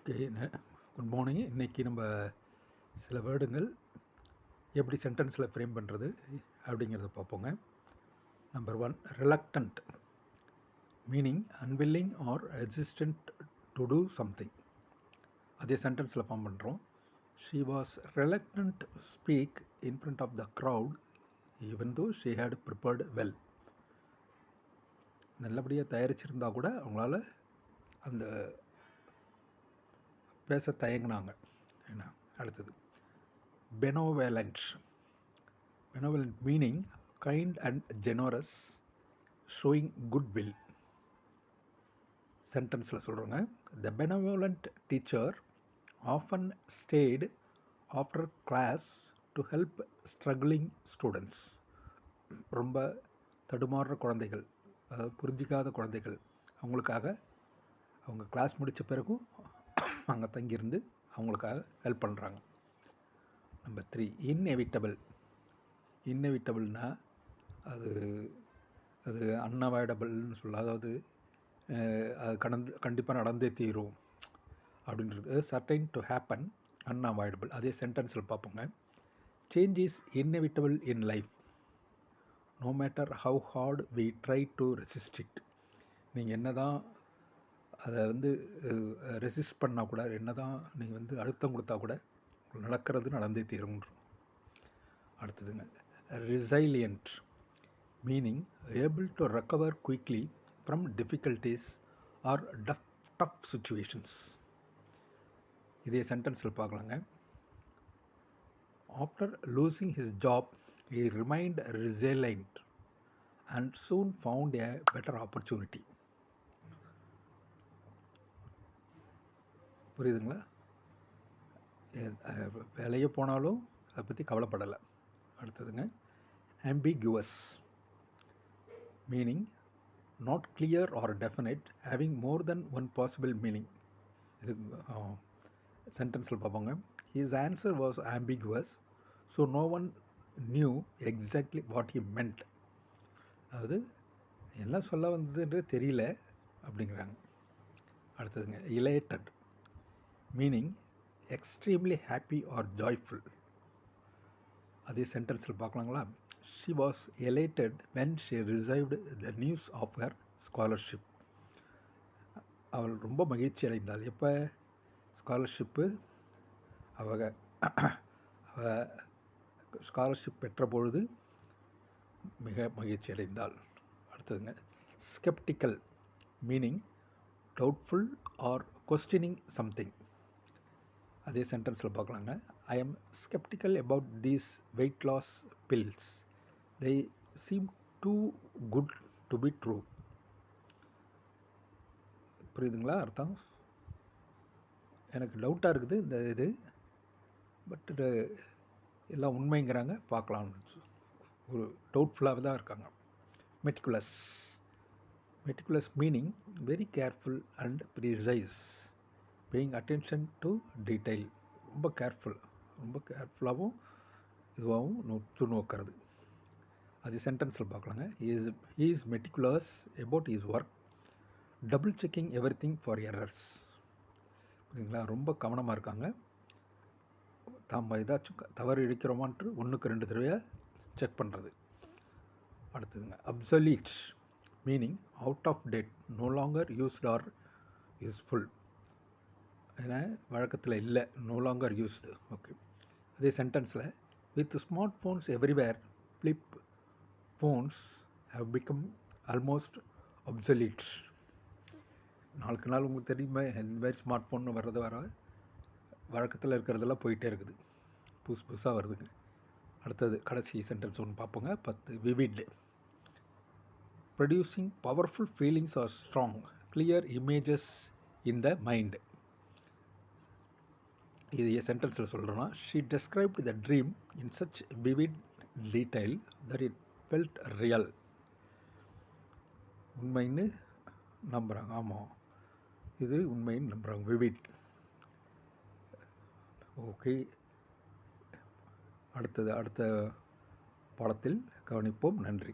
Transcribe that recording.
Okay. Good morning. இன்றைக்கி நம்ம சில வேர்டுங்கள் எப்படி சென்டென்ஸில் ஃப்ரேம் பண்ணுறது அப்படிங்கிறத பார்ப்போங்க. Number 1, reluctant, meaning unwilling or resistant to do something. அதே சென்டென்ஸில் ஃபார்ம் பண்ணுறோம். She was reluctant to speak in front of the crowd even though she had prepared well. நல்லபடியாக தயாரிச்சிருந்தா கூட அவங்களால அந்த பேச தயங்கினாங்க. என்ன அடுத்தது, benevolent. Benevolent meaning kind and generous, showing good will. சென்டென்ஸில் சொல்கிறோங்க. The benevolent teacher often stayed after class to help struggling students. ரொம்ப தடுமாறுற குழந்தைகள், அதாவது புரிஞ்சிக்காத குழந்தைகள், அவங்களுக்காக அவங்க கிளாஸ் முடித்த பிறகும் அங்கே தங்கியிருந்து அவங்களுக்காக ஹெல்ப் பண்ணுறாங்க. Number 3, inevitable. இன்எவிட்டபிள்னால் அது அது அன்அவாய்டபிள்னு சொல்லலாம். அதாவது அது கண்டிப்பாக நடந்தே தீரும் அப்படின்றது. Certain to happen, unavoidable. அதே சென்டென்ஸில் பார்ப்போங்க. Change is inevitable in life, no matter how hard we try to resist it. நீங்கள் என்ன தான் அதை ரெசிஸ்ட் பண்ணால் கூட, என்ன தான் நீங்கள் அழுத்தம் கொடுத்தா கூட நடக்கிறது நடந்தே தீரும்ன்றோம். அடுத்ததுங்க, resilient, meaning able to recover quickly from difficulties or tough situations. இதே சென்டென்ஸில் பார்க்கலாங்க. After losing his job he remained resilient and soon found a better opportunity. புரியுதுங்களா? வேலையே போனாலும் அதை பற்றி கவலைப்படலை. அடுத்ததுங்க, ambiguous, meaning not clear or definite, having more then one possible meaning. இது சென்டென்ஸில் பார்ப்போங்க. His answer was ambiguous, so no one knew exactly what he meant. அதாவது என்ன சொல்ல வந்ததுன்றது தெரியல அப்படிங்கிறாங்க. அடுத்ததுங்க, elated, meaning extremely happy or joyful. அதே சென்டென்ஸில் பார்க்கலாங்களா. She was elated when she received the news of her scholarship. அவள் ரொம்ப மகிழ்ச்சி அடைந்தாள். எப்போ ஸ்காலர்ஷிப்பு அவ ஸ்காலர்ஷிப் பெற்ற பொழுது மிக மகிழ்ச்சி அடைந்தாள். அடுத்ததுங்க, sceptical, meaning doubtful or questioning something. அதே சென்டென்ஸில் பார்க்கலாங்க. I am sceptical about these weight loss pills, they seem too good to be true. புரியுதுங்களா அர்த்தம்? எனக்கு டவுட்டாக இருக்குது இந்த இது, பட் எல்லாம் உண்மைங்கிறாங்க, பார்க்கலாம்னு ஒரு டவுட்ஃபுல்லாக தான் இருக்காங்க. Meticulous meaning very careful and precise, paying attention to detail. ரொம்ப கேர்ஃபுல்லாகவும் இதுவாகவும் நோற்று நோக்கிறது. அது சென்டென்ஸில் பார்க்கலாங்க. He is meticulous about his work, double checking every thing for errors. புரியுதுங்களா? ரொம்ப கவனமாக இருக்காங்க. தாம் ஏதாச்சும் தவறு இழைக்கிறோமான்ட்டு 1க்கு 2 தடவை செக் பண்ணுறது. அடுத்ததுங்க, obsolete, meaning out of date, no longer used or useful. ஏன்னா வழக்கத்தில் இல்லை, நோ லாங்கர் யூஸ்டு. ஓகே. அதே சென்டென்ஸில், with smart phones everywhere, flip phones have become almost obsolete. நாளுக்கு நாள் உங்களுக்கு தெரியுமா, இந்த மாதிரி ஸ்மார்ட் ஃபோன் வர வழக்கத்தில் இருக்கிறதெல்லாம் போயிட்டே இருக்குது, புதுசாக வருதுங்க. அடுத்தது கடைசி சென்டென்ஸ் ஒன்று பார்ப்போங்க. 10, vivid, producing powerful feelings or strong clear images in the mind. இது சென்டென்ஸில் சொல்கிறோன்னா, she described the dream in such vivid detail that it felt real. உண்மைன்னு நம்புகிறாங்க. ஆமாம், இது உண்மைன்னு நம்புகிறாங்க. விவிட். ஓகே. அடுத்த பாடத்தில் கவனிப்போம். நன்றி.